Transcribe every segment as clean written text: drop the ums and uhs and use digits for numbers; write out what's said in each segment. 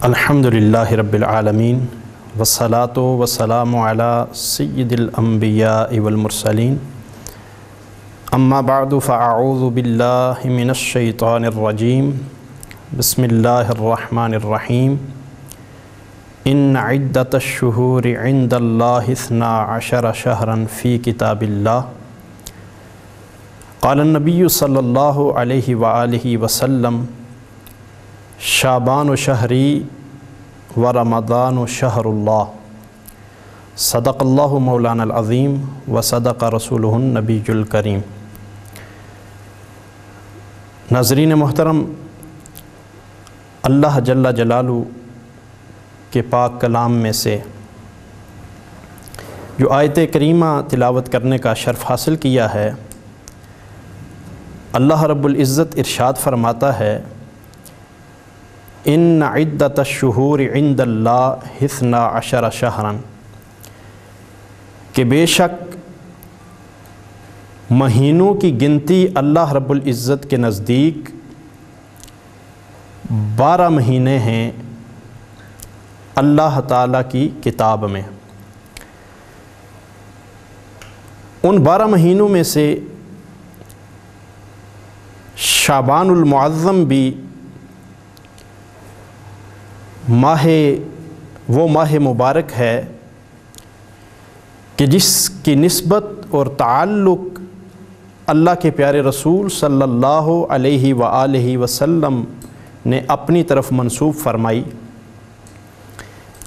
الحمدللہ رب العالمین والصلاة والسلام علی سید الانبیاء والمرسلین اما بعد فاعوذ باللہ من الشیطان الرجیم بسم اللہ الرحمن الرحیم ان عدۃ الشہور عند اللہ 12 شہرا فی کتاب اللہ قال النبی صلی اللہ علیہ وآلہ وسلم شعبان شہری و رمضان شہر اللہ صدق اللہ مولانا العظیم و صدق رسولہ النبی الکریم۔ ناظرین محترم، اللہ جل جلالہ کے پاک کلام میں سے جو آیت کریمہ تلاوت کرنے کا شرف حاصل کیا ہے، اللہ رب العزت ارشاد فرماتا ہے ان عدۃ الشہور عند اللہ 12 شہرا، کہ بے شک مہینوں کی گنتی اللہ رب العزت کے نزدیک 12 مہینے ہیں اللہ تعالیٰ کی کتاب میں۔ ان 12 مہینوں میں سے شعبان المعظم بھی وہ ماہ مبارک ہے کہ جس کی نسبت اور تعلق اللہ کے پیارے رسول صلی اللہ علیہ وآلہ وسلم نے اپنی طرف منسوب فرمائی۔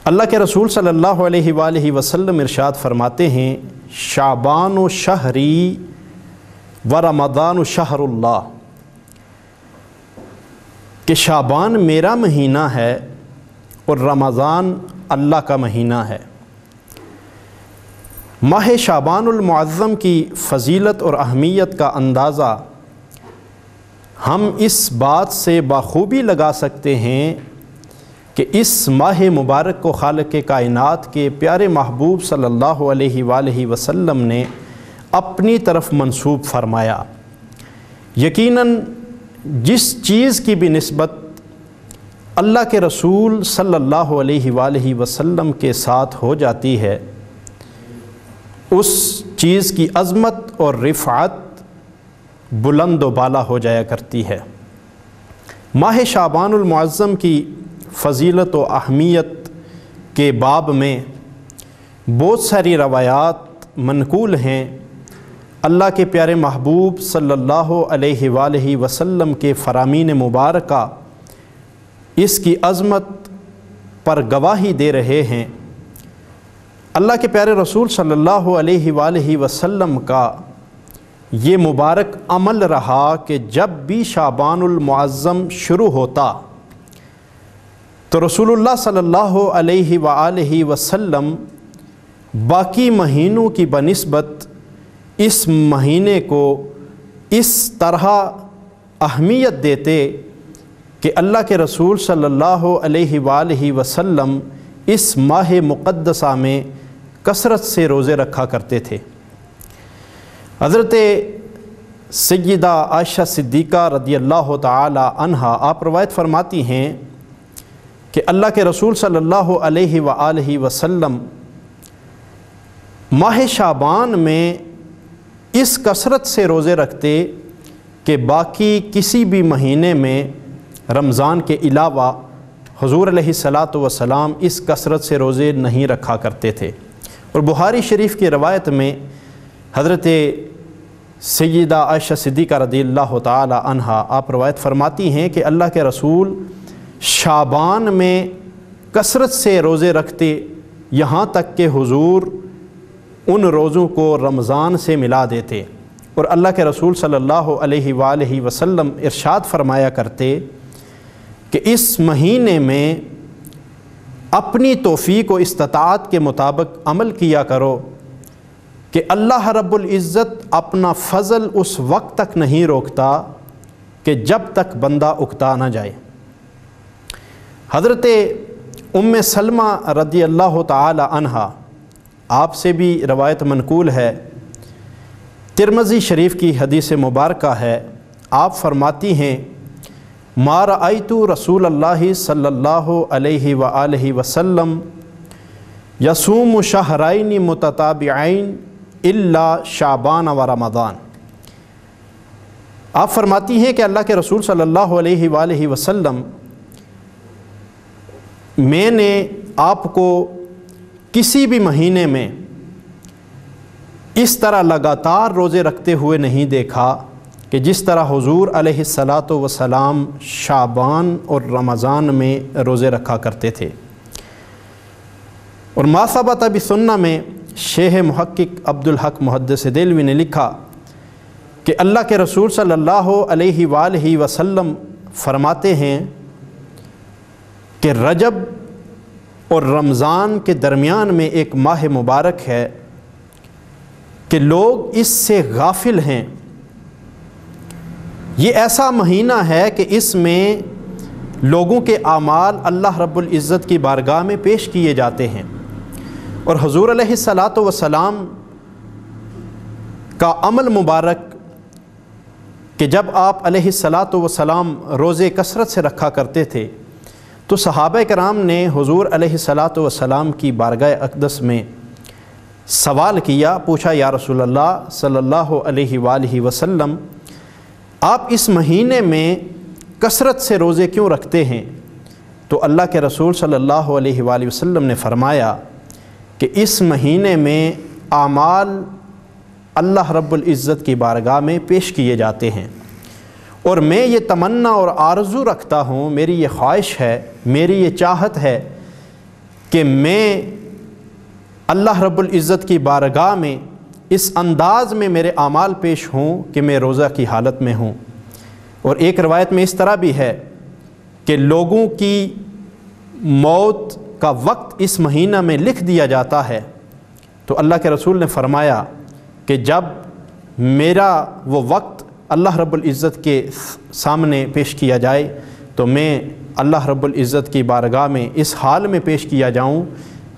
اللہ کے رسول صلی اللہ علیہ وآلہ وسلم ارشاد فرماتے ہیں شعبان شہری و رمضان شہر اللہ، کہ شعبان میرا مہینہ ہے اور رمضان اللہ کا مہینہ ہے۔ ماہ شعبان المعظم کی فضیلت اور اہمیت کا اندازہ ہم اس بات سے بخوبی لگا سکتے ہیں کہ اس ماہ مبارک کو خالق کائنات کے پیارے محبوب صلی اللہ علیہ وآلہ وسلم نے اپنی طرف منسوب فرمایا۔ یقیناً جس چیز کی بھی نسبت اللہ کے رسول صلی اللہ علیہ وآلہ وسلم کے ساتھ ہو جاتی ہے، اس چیز کی عظمت اور رفعت بلند و بالا ہو جایا کرتی ہے۔ ماہ شعبان المعظم کی فضیلت و اہمیت کے باب میں بہت ساری روایات منقول ہیں۔ اللہ کے پیارے محبوب صلی اللہ علیہ وآلہ وسلم کے فرامین مبارکہ اس کی عظمت پر گواہی دے رہے ہیں۔ اللہ کے پیارے رسول صلی اللہ علیہ وآلہ وسلم کا یہ مبارک عمل رہا کہ جب بھی شعبان المعظم شروع ہوتا تو رسول اللہ صلی اللہ علیہ وآلہ وسلم باقی مہینوں کی بنسبت اس مہینے کو اس طرح اہمیت دیتے کہ اللہ کے رسول صلی اللہ علیہ وآلہ وسلم اس ماہ مقدسہ میں کثرت سے روزے رکھا کرتے تھے۔ حضرت سیدہ عائشہ صدیقہ رضی اللہ تعالی عنہا آپ روایت فرماتی ہیں کہ اللہ کے رسول صلی اللہ علیہ وآلہ وسلم ماہ شعبان میں اس کثرت سے روزے رکھتے کہ باقی کسی بھی مہینے میں رمضان کے علاوہ حضور علیہ الصلاۃ والسلام اس کثرت سے روزے نہیں رکھا کرتے تھے۔ اور بخاری شریف کی روایت میں حضرت سیدہ عائشہ صدیقہ رضی اللہ تعالی عنہا آپ روایت فرماتی ہیں کہ اللہ کے رسول شعبان میں کثرت سے روزے رکھتے، یہاں تک کہ حضور ان روزوں کو رمضان سے ملا دیتے، اور اللہ کے رسول صلی اللہ علیہ وآلہ وسلم ارشاد فرمایا کرتے کہ اس مہینے میں اپنی توفیق و استطاعت کے مطابق عمل کیا کرو کہ اللہ رب العزت اپنا فضل اس وقت تک نہیں روکتا کہ جب تک بندہ اکتا نہ جائے۔ حضرت ام سلمہ رضی اللہ تعالی عنہا آپ سے بھی روایت منقول ہے، ترمذی شریف کی حدیث مبارکہ ہے، آپ فرماتی ہیں ما رأیت رسول اللہ صلی اللہ علیہ وآلہ وسلم یصوم شہرین متتابعین الا شعبان و رمضان۔ آپ فرماتی ہیں کہ اللہ کے رسول صلی اللہ علیہ وآلہ وسلم میں نے آپ کو کسی بھی مہینے میں اس طرح لگاتار روزے رکھتے ہوئے نہیں دیکھا کہ جس طرح حضور علیہ الصلاۃ والسلام شعبان اور رمضان میں روزے رکھا کرتے تھے۔ اور ما ثبت بسنہ میں شیخ محقق عبدالحق محدث دہلوی نے لکھا کہ اللہ کے رسول صلی اللہ علیہ وآلہ وسلم فرماتے ہیں کہ رجب اور رمضان کے درمیان میں ایک ماہ مبارک ہے کہ لوگ اس سے غافل ہیں۔ یہ ایسا مہینہ ہے کہ اس میں لوگوں کے اعمال اللہ رب العزت کی بارگاہ میں پیش کیے جاتے ہیں، اور حضور علیہ الصلاۃ والسلام کا عمل مبارک کہ جب آپ علیہ الصلاۃ والسلام روزے کثرت سے رکھا کرتے تھے تو صحابہ کرام نے حضور علیہ الصلاۃ والسلام کی بارگاہ اقدس میں سوال کیا، پوچھا یا رسول اللہ صلی اللہ علیہ وآلہ وسلم آپ اس مہینے میں کثرت سے روزے کیوں رکھتے ہیں؟ تو اللہ کے رسول صلی اللہ علیہ وآلہ وسلم نے فرمایا کہ اس مہینے میں اعمال اللہ رب العزت کی بارگاہ میں پیش کیے جاتے ہیں، اور میں یہ تمنا اور آرزو رکھتا ہوں، میری یہ خواہش ہے، میری یہ چاہت ہے کہ میں اللہ رب العزت کی بارگاہ میں اس انداز میں میرے اعمال پیش ہوں کہ میں روزہ کی حالت میں ہوں۔ اور ایک روایت میں اس طرح بھی ہے کہ لوگوں کی موت کا وقت اس مہینہ میں لکھ دیا جاتا ہے، تو اللہ کے رسول نے فرمایا کہ جب میرا وہ وقت اللہ رب العزت کے سامنے پیش کیا جائے تو میں اللہ رب العزت کی بارگاہ میں اس حال میں پیش کیا جاؤں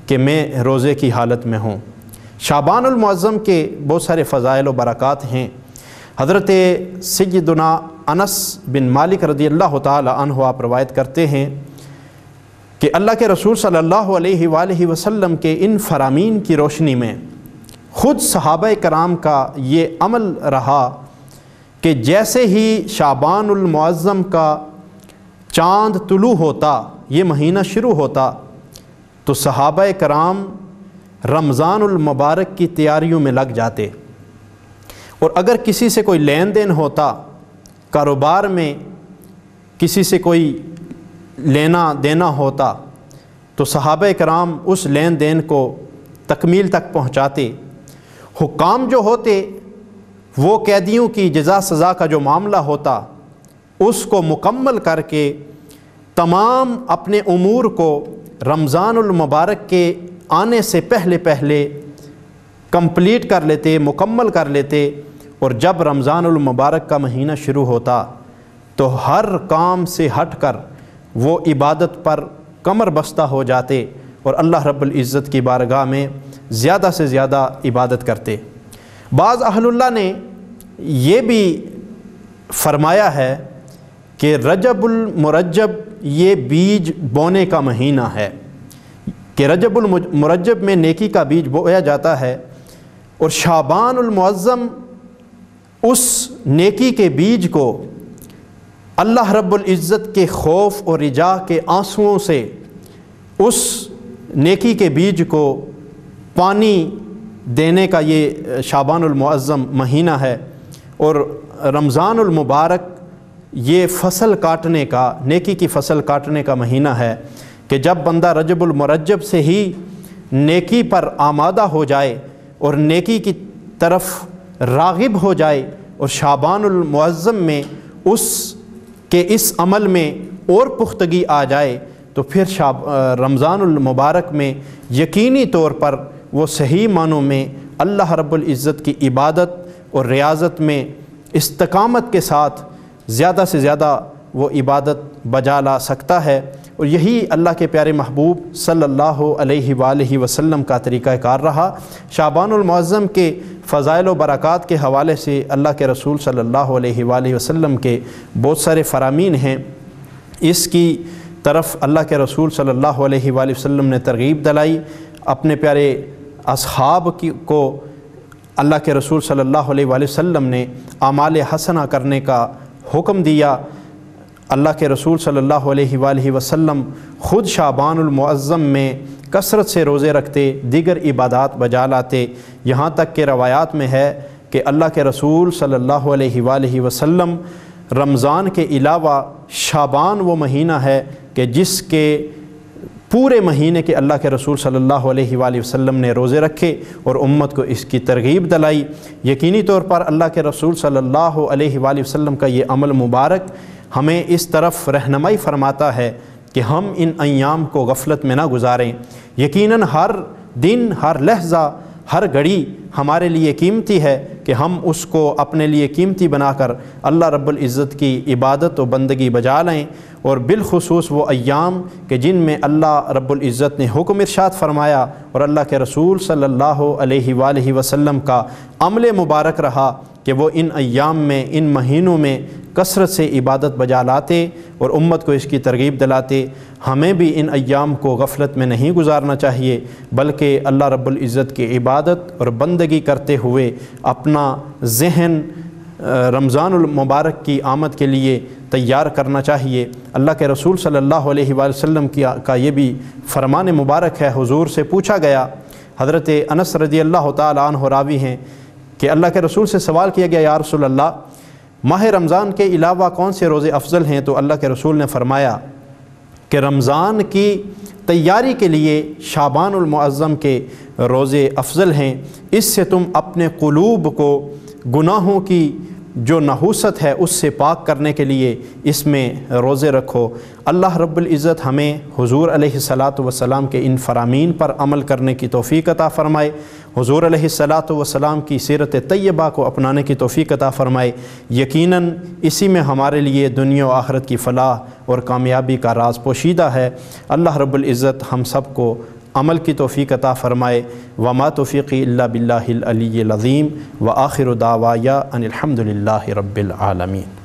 کہ میں روزے کی حالت میں ہوں۔ شعبان المعظم کے بہت سارے فضائل و برکات ہیں۔ حضرت سیدنا انس بن مالک رضی اللہ تعالی عنہ آپ روایت کرتے ہیں کہ اللہ کے رسول صلی اللہ علیہ وآلہ وسلم کے ان فرامین کی روشنی میں خود صحابہ کرام کا یہ عمل رہا کہ جیسے ہی شعبان المعظم کا چاند طلوع ہوتا، یہ مہینہ شروع ہوتا، تو صحابہ کرام رمضان المبارک کی تیاریوں میں لگ جاتے، اور اگر کسی سے کوئی لین دین ہوتا، کاروبار میں کسی سے کوئی لینا دینا ہوتا، تو صحابہ کرام اس لین دین کو تکمیل تک پہنچاتے۔ حکام جو ہوتے وہ قیدیوں کی جزا سزا کا جو معاملہ ہوتا اس کو مکمل کر کے تمام اپنے امور کو رمضان المبارک کے آنے سے پہلے پہلے کمپلیٹ کر لیتے، مکمل کر لیتے، اور جب رمضان المبارک کا مہینہ شروع ہوتا تو ہر کام سے ہٹ کر وہ عبادت پر کمر بستہ ہو جاتے اور اللہ رب العزت کی بارگاہ میں زیادہ سے زیادہ عبادت کرتے۔ بعض اہل اللہ نے یہ بھی فرمایا ہے کہ رجب المرجب یہ بیج بونے کا مہینہ ہے، کہ رجب المرجب میں نیکی کا بیج بویا جاتا ہے، اور شعبان المعظم اس نیکی کے بیج کو اللہ رب العزت کے خوف اور رجا کے آنسوؤں سے اس نیکی کے بیج کو پانی دینے کا یہ شعبان المعظم مہینہ ہے، اور رمضان المبارک یہ فصل کاٹنے کا، نیکی کی فصل کاٹنے کا مہینہ ہے کہ جب بندہ رجب المرجب سے ہی نیکی پر آمادہ ہو جائے اور نیکی کی طرف راغب ہو جائے، اور شعبان المعظم میں اس عمل میں اور پختگی آ جائے، تو پھر رمضان المبارک میں یقینی طور پر وہ صحیح معنوں میں اللہ رب العزت کی عبادت اور ریاضت میں استقامت کے ساتھ زیادہ سے زیادہ وہ عبادت بجا لا سکتا ہے۔ اور یہی اللہ کے پیارے محبوب صلی اللہ علیہ وآلہ وسلم کا طریقہ کار رہا۔ شعبان المعظم کے فضائل و برکات کے حوالے سے اللہ کے رسول صلی اللہ علیہ وآلہ وسلم کے بہت سارے فرامین ہیں۔ اس کی طرف اللہ کے رسول صلی اللہ علیہ وآلہ وسلم نے ترغیب دلائی، اپنے پیارے اصحاب کو اللہ کے رسول صلی اللہ علیہ وآلہ وسلم نے اعمال حسنہ کرنے کا حکم دیا۔ اللہ کے رسول صلی اللہ علیہ وآلہ وسلم خود شعبان المعظم میں کثرت سے روزے رکھتے، دیگر عبادات بجا لاتے، یہاں تک کہ روایات میں ہے کہ اللہ کے رسول صلی اللہ علیہ وآلہ وسلم رمضان کے علاوہ شعبان وہ مہینہ ہے کہ جس کے پورے مہینے کے اللہ کے رسول صلی اللہ علیہ وآلہ وسلم نے روزے رکھے اور امت کو اس کی ترغیب دلائی۔ یقینی طور پر اللہ کے رسول صلی اللہ علیہ وآلہ وسلم کا یہ عمل مبارک ہمیں اس طرف رہنمائی فرماتا ہے کہ ہم ان ایام کو غفلت میں نہ گزاریں۔ یقیناً ہر دن، ہر لحظہ، ہر گھڑی ہمارے لیے قیمتی ہے کہ ہم اس کو اپنے لیے قیمتی بنا کر اللہ رب العزت کی عبادت و بندگی بجا لیں، اور بالخصوص وہ ایام کہ جن میں اللہ رب العزت نے حکم ارشاد فرمایا اور اللہ کے رسول صلی اللہ علیہ وآلہ وسلم کا عمل مبارک رہا کہ وہ ان ایام میں، ان مہینوں میں کثرت سے عبادت بجا لاتے اور امت کو اس کی ترغیب دلاتے۔ ہمیں بھی ان ایام کو غفلت میں نہیں گزارنا چاہیے، بلکہ اللہ رب العزت کی عبادت اور بندگی کرتے ہوئے اپنا ذہن رمضان المبارک کی آمد کے لیے تیار کرنا چاہیے۔ اللہ کے رسول صلی اللہ علیہ وآلہ وسلم کا یہ بھی فرمان مبارک ہے، حضور سے پوچھا گیا، حضرت انس رضی اللہ تعالیٰ عنہ راوی ہیں کہ اللہ کے رسول سے سوال کیا گیا، یا رسول اللہ ماہ رمضان کے علاوہ کون سے روزے افضل ہیں؟ تو اللہ کے رسول نے فرمایا کہ رمضان کی تیاری کے لیے شعبان المعظم کے روزے افضل ہیں، اس سے تم اپنے قلوب کو گناہوں کی جو نحوست ہے اس سے پاک کرنے کے لیے اس میں روزے رکھو۔ اللہ رب العزت ہمیں حضور علیہ الصلاۃ والسلام کے ان فرامین پر عمل کرنے کی توفیق عطا فرمائے، حضور علیہ الصلاۃ والسلام کی سیرت طیبہ کو اپنانے کی توفیق عطا فرمائے۔ یقیناً اسی میں ہمارے لیے دنیا و آخرت کی فلاح اور کامیابی کا راز پوشیدہ ہے۔ اللہ رب العزت ہم سب کو عمل کی توفیق عطا فرمائے۔ وما توفیقی الا باللہ العلی العظیم، وآخر دعوایا ان الحمد للہ رب العالمین۔